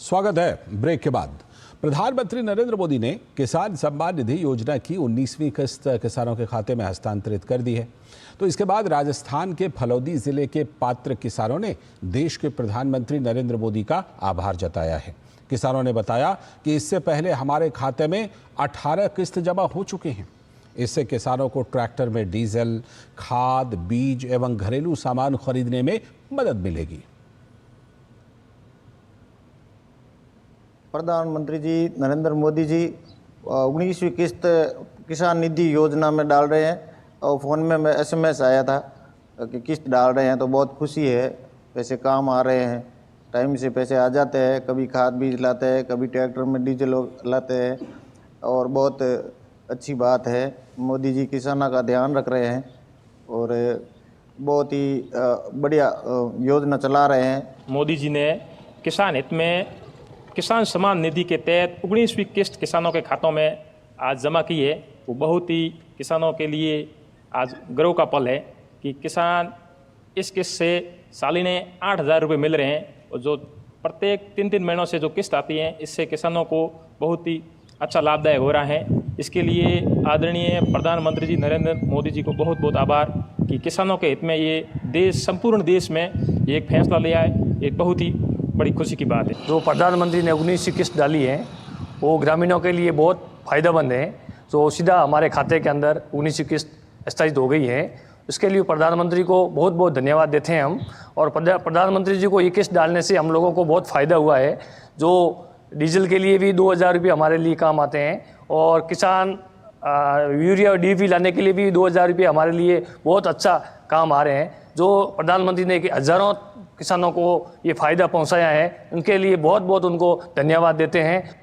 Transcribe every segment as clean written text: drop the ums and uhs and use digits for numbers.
स्वागत है। ब्रेक के बाद प्रधानमंत्री नरेंद्र मोदी ने किसान सम्मान निधि योजना की 19वीं किस्त किसानों के खाते में हस्तांतरित कर दी है। तो इसके बाद राजस्थान के फलौदी जिले के पात्र किसानों ने देश के प्रधानमंत्री नरेंद्र मोदी का आभार जताया है। किसानों ने बताया कि इससे पहले हमारे खाते में 18 किस्त जमा हो चुके हैं। इससे किसानों को ट्रैक्टर में डीजल, खाद, बीज एवं घरेलू सामान खरीदने में मदद मिलेगी। प्रधानमंत्री जी नरेंद्र मोदी जी 19वीं किस्त किसान निधि योजना में डाल रहे हैं और फ़ोन में SMS आया था कि किस्त डाल रहे हैं, तो बहुत खुशी है। पैसे काम आ रहे हैं, टाइम से पैसे आ जाते हैं। कभी खाद बीज लाते हैं, कभी ट्रैक्टर में डीजल लाते हैं और बहुत अच्छी बात है। मोदी जी किसानों का ध्यान रख रहे हैं और बहुत ही बढ़िया योजना चला रहे हैं। मोदी जी ने किसान हित में किसान सम्मान निधि के तहत 19वीं किस्त किसानों के खातों में आज जमा की है। वो बहुत ही किसानों के लिए आज गर्व का पल है कि किसान इस किस्त से सालाना 8,000 रुपये मिल रहे हैं और जो प्रत्येक 3-3 महीनों से जो किस्त आती है, इससे किसानों को बहुत ही अच्छा लाभदायक हो रहा है। इसके लिए आदरणीय प्रधानमंत्री जी नरेंद्र मोदी जी को बहुत बहुत आभार कि किसानों के हित में ये संपूर्ण देश में एक फैसला लिया है। एक बहुत ही बड़ी खुशी की बात है। जो प्रधानमंत्री ने 19वीं किस्त डाली है वो ग्रामीणों के लिए बहुत फ़ायदेमंद है। तो सीधा हमारे खाते के अंदर 19वीं किस्त स्थापित हो गई है। इसके लिए प्रधानमंत्री को बहुत बहुत धन्यवाद देते हैं हम। और प्रधानमंत्री जी को ये किस्त डालने से हम लोगों को बहुत फ़ायदा हुआ है। जो डीजल के लिए भी 2,000 रुपये हमारे लिए काम आते हैं और किसान यूरिया और DAP लाने के लिए भी 2,000 रुपये हमारे लिए बहुत अच्छा काम आ रहे हैं। जो प्रधानमंत्री ने हज़ारों किसानों को ये फ़ायदा पहुंचाया है, उनके लिए बहुत बहुत उनको धन्यवाद देते हैं।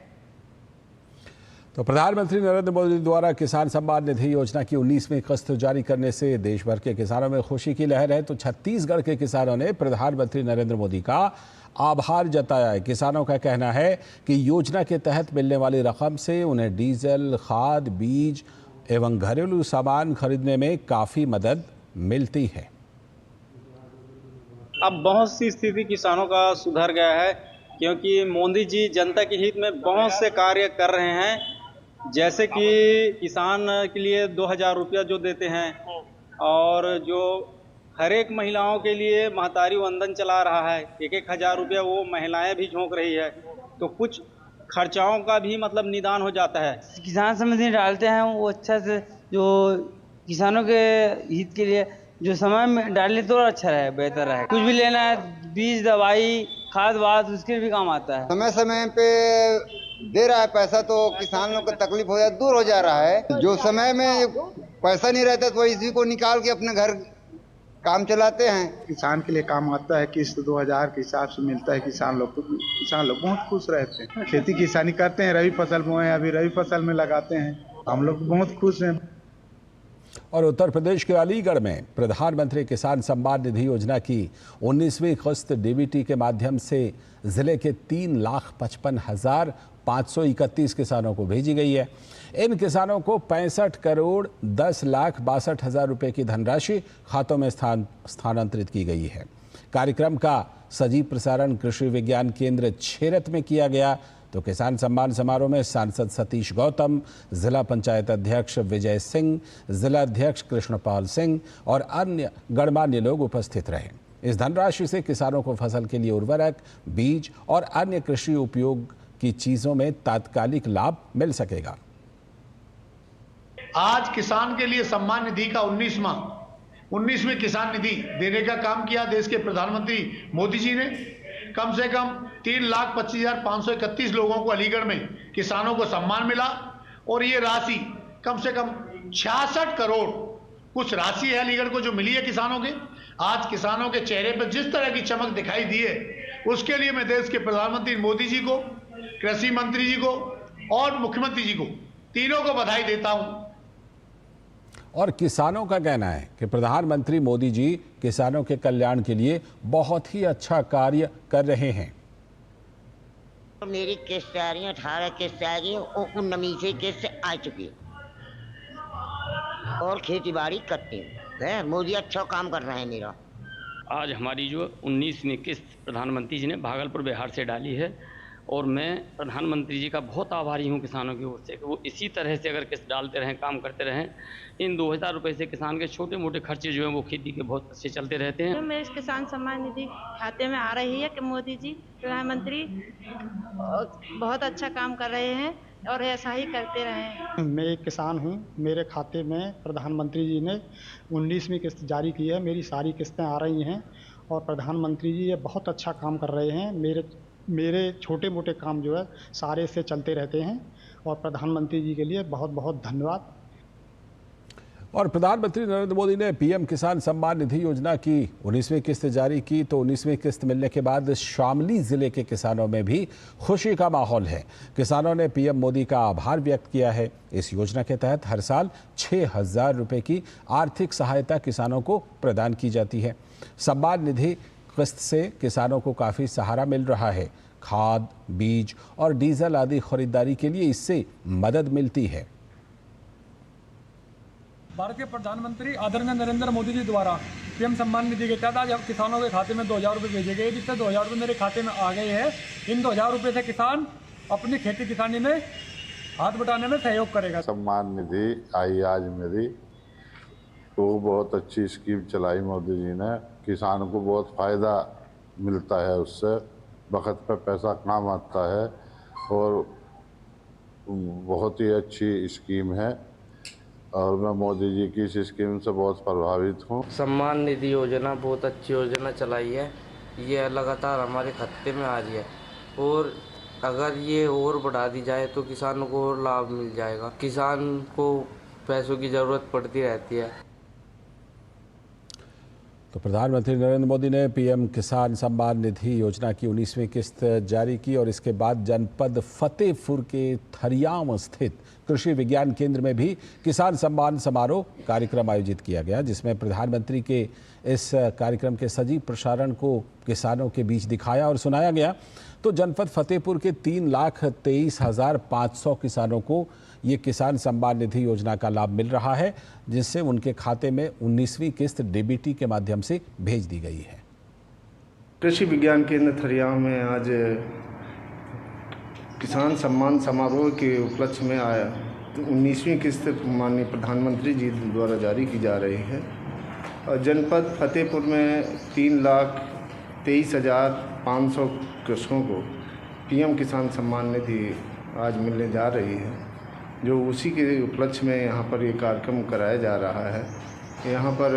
तो प्रधानमंत्री नरेंद्र मोदी द्वारा किसान सम्मान निधि योजना की 19वीं किस्त जारी करने से देश भर के किसानों में खुशी की लहर है। तो छत्तीसगढ़ के किसानों ने प्रधानमंत्री नरेंद्र मोदी का आभार जताया है। किसानों का कहना है कि योजना के तहत मिलने वाली रकम से उन्हें डीजल, खाद, बीज एवं घरेलू सामान खरीदने में काफ़ी मदद मिलती है। अब बहुत सी स्थिति किसानों का सुधर गया है, क्योंकि मोदी जी जनता के हित में बहुत से कार्य कर रहे हैं। जैसे कि किसान के लिए 2,000 रुपया जो देते हैं और जो हर एक महिलाओं के लिए महतारी वंदन चला रहा है, 1-1 हज़ार रुपया वो महिलाएं भी झोंक रही है। तो कुछ खर्चाओं का भी मतलब निदान हो जाता है। किसान सम्मान निधि डालते हैं वो अच्छा से जो किसानों के हित के लिए जो समय में डालने तो अच्छा रहे, बेहतर रहे। कुछ भी लेना है, बीज, दवाई, खाद वाद, उसके भी काम आता है। समय समय पे दे रहा है पैसा, तो किसान लोग का तकलीफ हो दूर हो जा रहा है। जो समय में पैसा नहीं रहता तो इसी को निकाल के अपने घर काम चलाते हैं। किसान के लिए काम आता है। किस्त 2,000 के हिसाब से मिलता है किसान लोग को। किसान लोग बहुत खुश रहते हैं। खेती किसानी करते हैं, रबी फसल बोए, अभी रबी फसल में लगाते हैं। हम लोग बहुत खुश हैं। और उत्तर प्रदेश के अलीगढ़ में प्रधानमंत्री किसान सम्मान निधि योजना की 19वीं किस्त DBT के माध्यम से जिले के 3,55,531 किसानों को भेजी गई है। इन किसानों को 65,10,62,000 रुपए की धनराशि खातों में स्थानांतरित की गई है। कार्यक्रम का सजीव प्रसारण कृषि विज्ञान केंद्र छेरत में किया गया। तो किसान सम्मान समारोह में सांसद सतीश गौतम, जिला पंचायत अध्यक्ष विजय सिंह, जिला अध्यक्ष कृष्णपाल सिंह और अन्य गणमान्य लोग उपस्थित रहे। इस धनराशि से किसानों को फसल के लिए उर्वरक, बीज और अन्य कृषि उपयोग की चीजों में तात्कालिक लाभ मिल सकेगा। आज किसान के लिए सम्मान निधि का 19वीं किसान निधि देने का काम किया देश के प्रधानमंत्री मोदी जी ने। कम से कम 3,25,531 लोगों को अलीगढ़ में किसानों को सम्मान मिला और ये राशि कम से कम 66 करोड़ कुछ राशि है अलीगढ़ को जो मिली है किसानों के। आज किसानों के चेहरे पर जिस तरह की चमक दिखाई दी है, उसके लिए मैं देश के प्रधानमंत्री मोदी जी को, कृषि मंत्री जी को और मुख्यमंत्री जी को, तीनों को बधाई देता हूं। और किसानों का कहना है कि प्रधानमंत्री मोदी जी किसानों के कल्याण के लिए बहुत ही अच्छा कार्य कर रहे हैं। मेरी किस्त आ रही है, 18 किस्त आ गई और 19वीं किस्त आ चुकी है और खेती बाड़ी करती है। मोदी अच्छा काम कर रहे हैं मेरा। आज हमारी जो 19वीं किस्त प्रधानमंत्री जी ने भागलपुर बिहार से डाली है, और मैं प्रधानमंत्री जी का बहुत आभारी हूं किसानों की ओर से कि वो इसी तरह से अगर किस्त डालते रहें, काम करते रहें। इन 2000 रुपये से किसान के छोटे मोटे खर्चे जो हैं वो खेती के बहुत अच्छे चलते रहते हैं। मेरे किसान सम्मान निधि खाते में आ रही है कि मोदी जी प्रधानमंत्री बहुत अच्छा काम कर रहे हैं और ऐसा ही करते रहें। मैं एक किसान हूं, मेरे खाते में प्रधानमंत्री जी ने 19वीं किस्त जारी की है। मेरी सारी किस्तें आ रही हैं और प्रधानमंत्री जी ये बहुत अच्छा काम कर रहे हैं। मेरे छोटे मोटे काम जो है सारे से चलते रहते हैं और प्रधानमंत्री जी के लिए बहुत बहुत धन्यवाद। और प्रधानमंत्री नरेंद्र मोदी ने पीएम किसान सम्मान निधि योजना की 19वीं किस्त जारी की, तो 19वीं किस्त मिलने के बाद शामली जिले के किसानों में भी खुशी का माहौल है। किसानों ने पीएम मोदी का आभार व्यक्त किया है। इस योजना के तहत हर साल 6,000 रुपए की आर्थिक सहायता किसानों को प्रदान की जाती है। सम्मान निधि किस्त से किसानों को काफ़ी सहारा मिल रहा है। खाद, बीज और डीजल आदि खरीदारी के लिए इससे मदद मिलती है। भारत के प्रधानमंत्री आदरणीय नरेंद्र मोदी जी द्वारा पीएम सम्मान निधि के तहत आज किसानों के खाते में 2,000 रुपये भेजे गए, जिससे 2,000 रुपये मेरे खाते में आ गए हैं। इन 2,000 रुपये से किसान अपनी खेती किसानी में हाथ बटाने में सहयोग करेगा। सम्मान निधि आई आज मेरी, तो बहुत अच्छी स्कीम चलाई मोदी जी ने। किसान को बहुत फ़ायदा मिलता है, उससे वक्त पर पैसा काम आता है और बहुत ही अच्छी स्कीम है और मैं मोदी जी की इस स्कीम से बहुत प्रभावित हूँ। सम्मान निधि योजना बहुत अच्छी योजना चलाई है। ये लगातार हमारे खाते में आ रही है और अगर ये और बढ़ा दी जाए तो किसानों को और लाभ मिल जाएगा। किसान को पैसों की ज़रूरत पड़ती रहती है। तो प्रधानमंत्री नरेंद्र मोदी ने पीएम किसान सम्मान निधि योजना की 19वीं किस्त जारी की और इसके बाद जनपद फतेहपुर के थरियाम स्थित कृषि विज्ञान केंद्र में भी किसान सम्मान समारोह कार्यक्रम आयोजित किया गया, जिसमें प्रधानमंत्री के इस कार्यक्रम के सजीव प्रसारण को किसानों के बीच दिखाया और सुनाया गया। तो जनपद फतेहपुर के 3,23,500 किसानों को ये किसान सम्मान निधि योजना का लाभ मिल रहा है, जिससे उनके खाते में 19वीं किस्त डीबीटी के माध्यम से भेज दी गई है। कृषि विज्ञान केंद्र थरियाम में आज किसान सम्मान समारोह के उपलक्ष्य में आया 19वीं किस्त माननीय प्रधानमंत्री जी द्वारा जारी की जा रही है और जनपद फतेहपुर में 3,23,500 कृषकों को पीएम किसान सम्मान निधि आज मिलने जा रही है, जो उसी के उपलक्ष्य में यहाँ पर ये कार्यक्रम कराया जा रहा है। यहाँ पर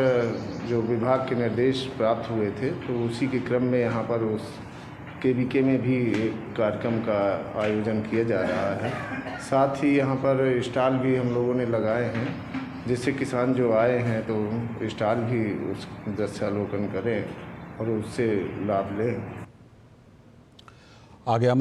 जो विभाग के निर्देश प्राप्त हुए थे तो उसी के क्रम में यहाँ पर उस केवीके में भी एक कार्यक्रम का आयोजन किया जा रहा है। साथ ही यहाँ पर स्टॉल भी हम लोगों ने लगाए हैं, जिससे किसान जो आए हैं तो स्टॉल भी उस दृश्यावलोकन करें और उससे लाभ लें। आगे हम